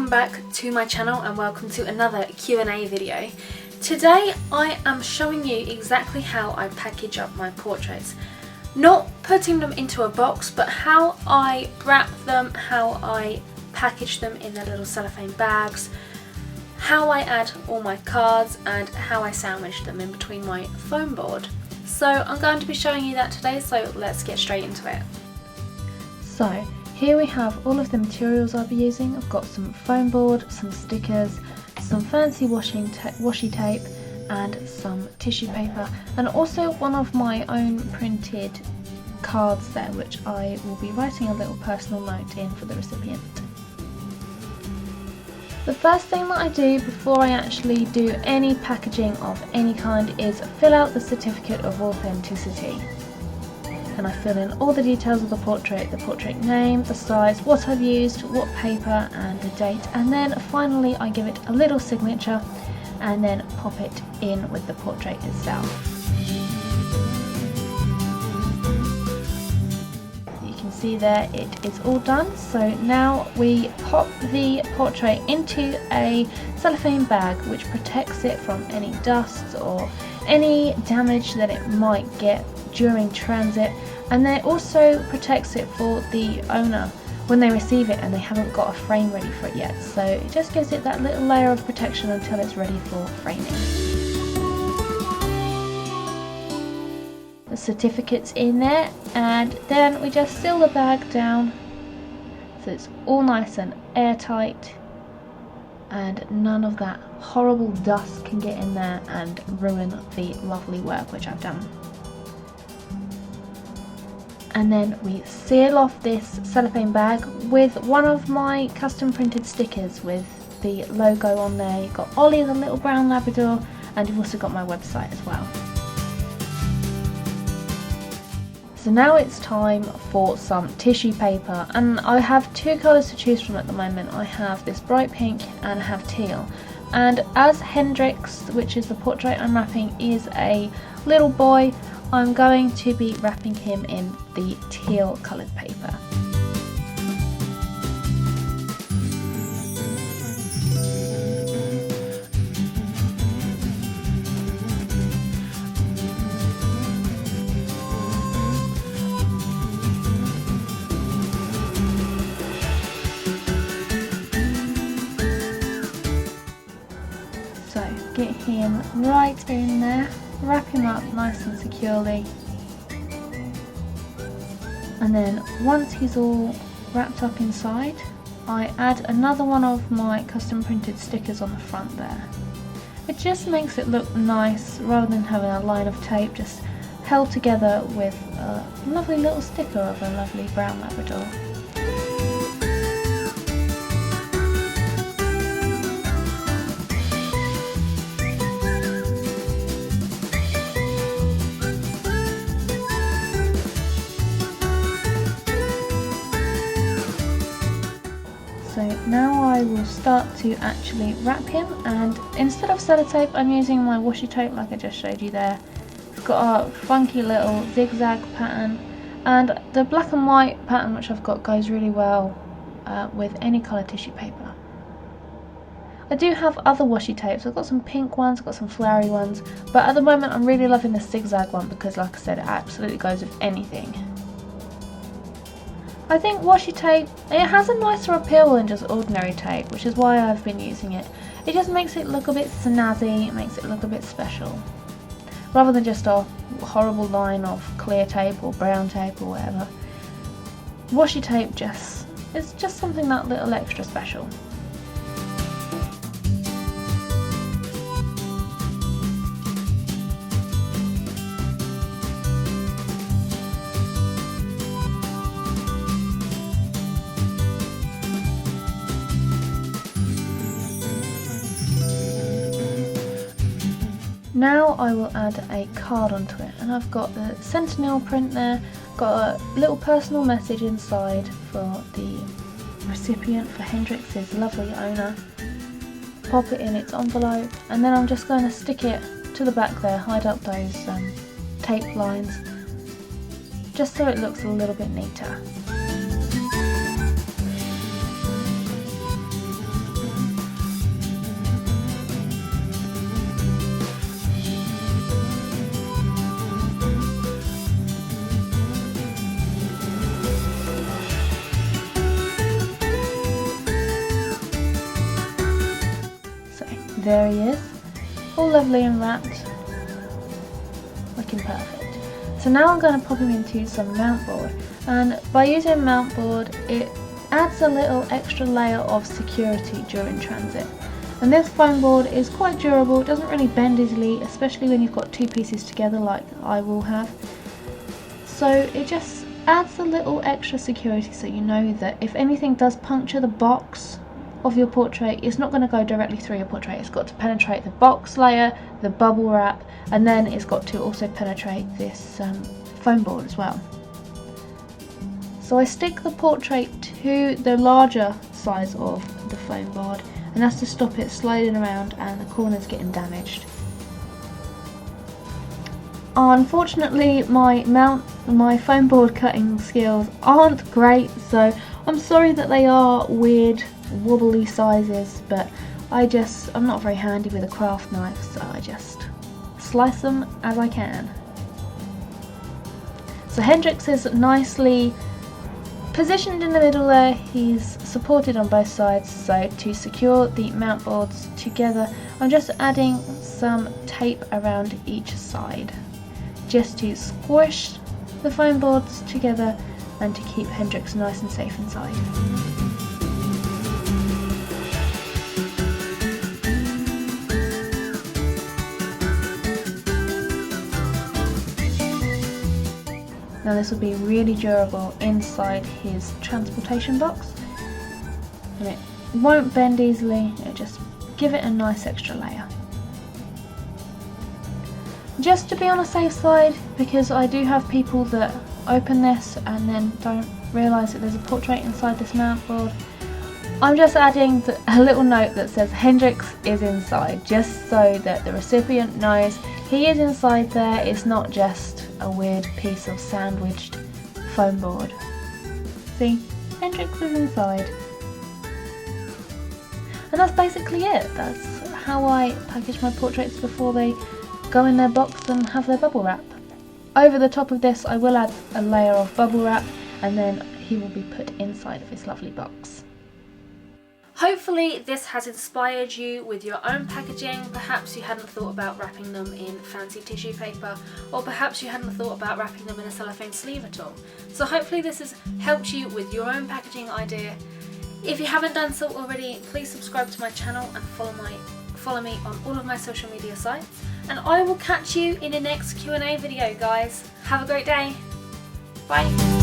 welcome back to my channel and welcome to another Q&A video. Today I am showing you exactly how I package up my portraits. Not putting them into a box, but how I wrap them, how I package them in their little cellophane bags, how I add all my cards and how I sandwich them in between my foam board. So I'm going to be showing you that today, so let's get straight into it. So here we have all of the materials I'll be using. I've got some foam board, some stickers, some fancy washi tape and some tissue paper, and also one of my own printed cards there, which I will be writing a little personal note in for the recipient. The first thing that I do before I actually do any packaging of any kind is fill out the certificate of authenticity. And I fill in all the details of the portrait name, the size, what I've used, what paper and the date, and then finally I give it a little signature and then pop it in with the portrait itself. You can see there it is all done, so now we pop the portrait into a cellophane bag which protects it from any dust or any damage that it might get during transit, and then it also protects it for the owner when they receive it and they haven't got a frame ready for it yet, so it just gives it that little layer of protection until it's ready for framing. The certificate's in there, and then we just seal the bag down so it's all nice and airtight and none of that horrible dust can get in there and ruin the lovely work which I've done. And then we seal off this cellophane bag with one of my custom printed stickers with the logo on there. You've got Ollie the little brown Labrador, and you've also got my website as well. So now it's time for some tissue paper, and I have two colours to choose from at the moment. I have this bright pink and I have teal. And as Hendrix, which is the portrait I'm wrapping, is a little boy, I'm going to be wrapping him in the teal coloured paper. So get him right in there. Wrap him up nice and securely, and then once he's all wrapped up inside, I add another one of my custom printed stickers on the front there. It just makes it look nice rather than having a line of tape just held together with a lovely little sticker of a lovely brown Labrador. So now I will start to actually wrap him, and instead of sellotape I'm using my washi tape like I just showed you there. It's got a funky little zigzag pattern, and the black and white pattern which I've got goes really well with any colour tissue paper. I do have other washi tapes. I've got some pink ones, I've got some flowery ones, but at the moment I'm really loving the zigzag one because, like I said, it absolutely goes with anything. I think washi tape, it has a nicer appeal than just ordinary tape, which is why I've been using it. It just makes it look a bit snazzy, it makes it look a bit special. Rather than just a horrible line of clear tape or brown tape or whatever. Washi tape it's just something that little extra special. Now I will add a card onto it, and I've got the Sentinel print there, got a little personal message inside for the recipient, for Hendrix's lovely owner. Pop it in its envelope, and then I'm just going to stick it to the back there, hide up those tape lines, just so it looks a little bit neater. lovely and wrapped. Looking perfect. So now I'm going to pop him into some mount board, and by using mount board it adds a little extra layer of security during transit. And this foam board is quite durable, it doesn't really bend easily, especially when you've got two pieces together like I will have. So it just adds a little extra security, so you know that if anything does puncture the box of your portrait, it's not going to go directly through your portrait. It's got to penetrate the box layer, the bubble wrap, and then it's got to also penetrate this foam board as well. So I stick the portrait to the larger size of the foam board, and that's to stop it sliding around and the corners getting damaged. Unfortunately, my foam board cutting skills aren't great, so I'm sorry that they are weird wobbly sizes, but I'm not very handy with a craft knife, so I just slice them as I can. So Hendrix is nicely positioned in the middle there, he's supported on both sides, so to secure the mount boards together I'm just adding some tape around each side, just to squish the foam boards together and to keep Hendrix nice and safe inside. Now this will be really durable inside his transportation box, and it won't bend easily, it'll just give it a nice extra layer. Just to be on a safe side, because I do have people that open this and then don't realise that there's a portrait inside this mount board, I'm just adding a little note that says Hendrix is inside, just so that the recipient knows he is inside there. It's not just a weird piece of sandwiched foam board. See, Hendrix is inside. And that's basically it. That's how I package my portraits before they go in their box and have their bubble wrap. Over the top of this I will add a layer of bubble wrap, and then he will be put inside of his lovely box. Hopefully this has inspired you with your own packaging. Perhaps you hadn't thought about wrapping them in fancy tissue paper, or perhaps you hadn't thought about wrapping them in a cellophane sleeve at all. So hopefully this has helped you with your own packaging idea. If you haven't done so already, please subscribe to my channel and follow me on all of my social media sites. And I will catch you in the next Q&A video, guys. Have a great day. Bye.